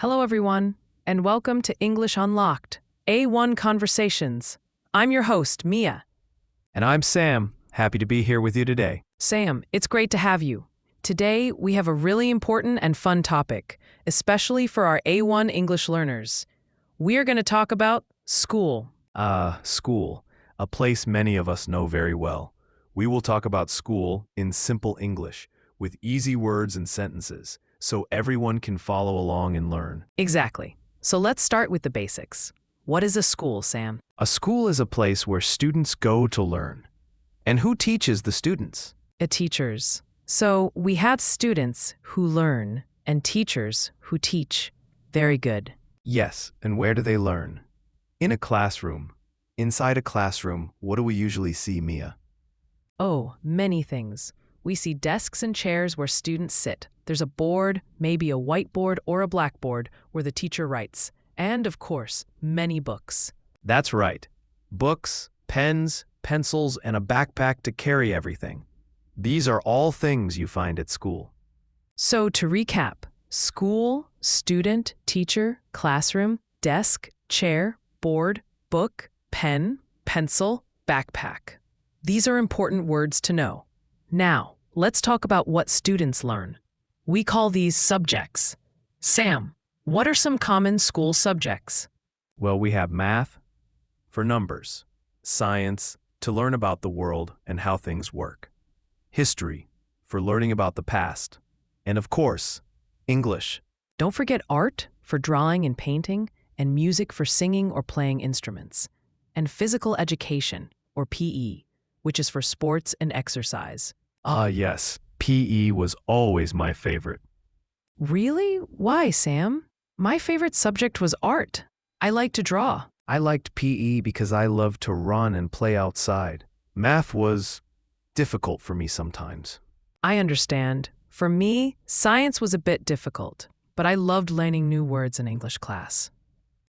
Hello, everyone, and welcome to English Unlocked, A1 Conversations. I'm your host, Mia. And I'm Sam, happy to be here with you today. Sam, it's great to have you. Today, we have a really important and fun topic, especially for our A1 English learners. We are going to talk about school. School, a place many of us know very well. We will talk about school in simple English, with easy words and sentences, so everyone can follow along and learn. Exactly. So let's start with the basics. What is a school, Sam? A school is a place where students go to learn. And who teaches the students? Teachers. So we have students who learn and teachers who teach. Very good. Yes, and where do they learn? In a classroom. Inside a classroom, what do we usually see, Mia? Oh, many things. We see desks and chairs where students sit. There's a board, maybe a whiteboard or a blackboard, where the teacher writes. And, of course, many books. That's right. Books, pens, pencils, and a backpack to carry everything. These are all things you find at school. So, to recap, school, student, teacher, classroom, desk, chair, board, book, pen, pencil, backpack. These are important words to know. Now, let's talk about what students learn. We call these subjects. Sam, what are some common school subjects? Well, we have math for numbers, science to learn about the world and how things work, history for learning about the past, and of course, English. Don't forget art for drawing and painting, and music for singing or playing instruments, and physical education, or PE, which is for sports and exercise. Yes, PE was always my favorite. Really? Why, Sam? My favorite subject was art. I like to draw. I liked PE because I loved to run and play outside. Math was difficult for me sometimes. I understand. For me, science was a bit difficult, but I loved learning new words in English class.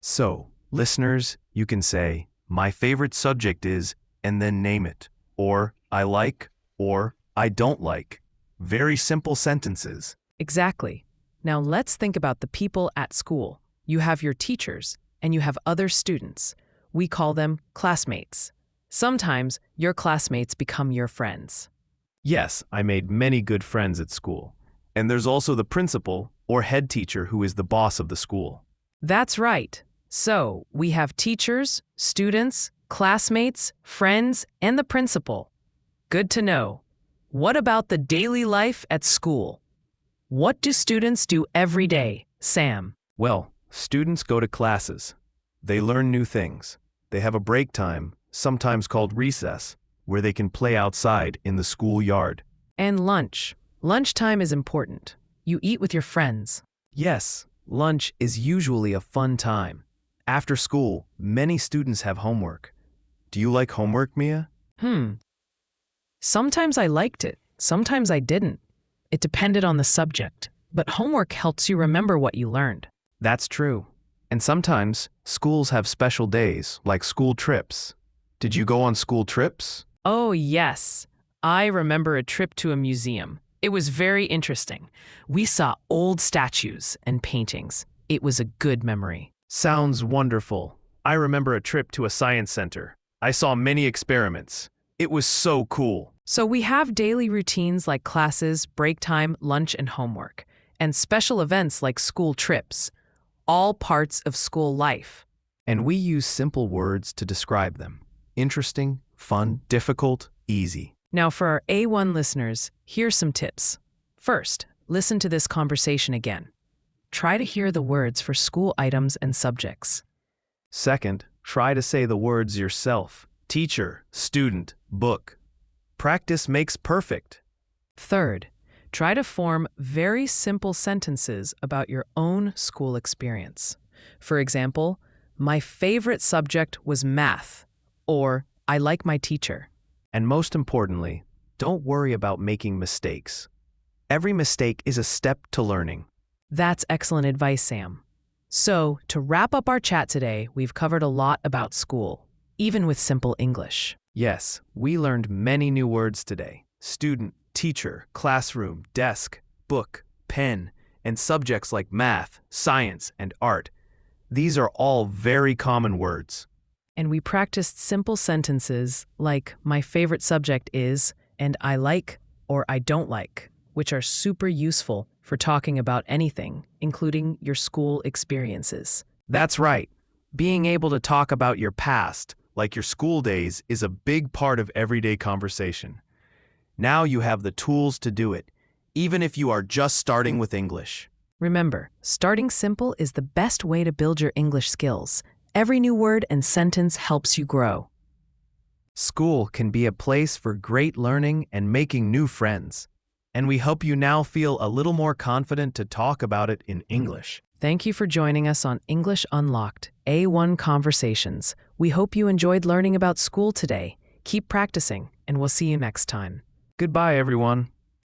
So, listeners, you can say, my favorite subject is, and then name it, or I like, or I don't like. Very simple sentences. Exactly. Now let's think about the people at school. You have your teachers, and you have other students. We call them classmates. Sometimes your classmates become your friends. Yes, I made many good friends at school. And there's also the principal, or head teacher, who is the boss of the school. That's right. So we have teachers, students, classmates, friends, and the principal. Good to know. What about the daily life at school? What do students do every day, Sam? Well, students go to classes. They learn new things. They have a break time, sometimes called recess, where they can play outside in the schoolyard. And lunch. Lunchtime is important. You eat with your friends. Yes, lunch is usually a fun time. After school, many students have homework. Do you like homework, Mia? Sometimes I liked it, sometimes I didn't. It depended on the subject, but homework helps you remember what you learned. That's true. And sometimes schools have special days, like school trips. Did you go on school trips? Oh, yes. I remember a trip to a museum. It was very interesting. We saw old statues and paintings. It was a good memory. Sounds wonderful. I remember a trip to a science center. I saw many experiments. It was so cool. So we have daily routines like classes, break time, lunch, and homework, and special events like school trips, all parts of school life. And we use simple words to describe them. Interesting, fun, difficult, easy. Now for our A1 listeners, here's some tips. First, listen to this conversation again. Try to hear the words for school items and subjects. Second, try to say the words yourself. Teacher, student, book. Practice makes perfect. Third, try to form very simple sentences about your own school experience. For example, my favorite subject was math, or I like my teacher. And most importantly, don't worry about making mistakes. Every mistake is a step to learning. That's excellent advice, Sam. So, to wrap up our chat today, we've covered a lot about school, even with simple English. Yes, we learned many new words today. Student, teacher, classroom, desk, book, pen, and subjects like math, science, and art. These are all very common words. And we practiced simple sentences like my favorite subject is, and I like or I don't like, which are super useful for talking about anything, including your school experiences. That's right. Being able to talk about your past, like your school days, is a big part of everyday conversation. Now you have the tools to do it, even if you are just starting with English. Remember, starting simple is the best way to build your English skills. Every new word and sentence helps you grow. School can be a place for great learning and making new friends. And we hope you now feel a little more confident to talk about it in English. Thank you for joining us on English Unlocked, A1 Conversations. We hope you enjoyed learning about school today. Keep practicing, and we'll see you next time. Goodbye, everyone.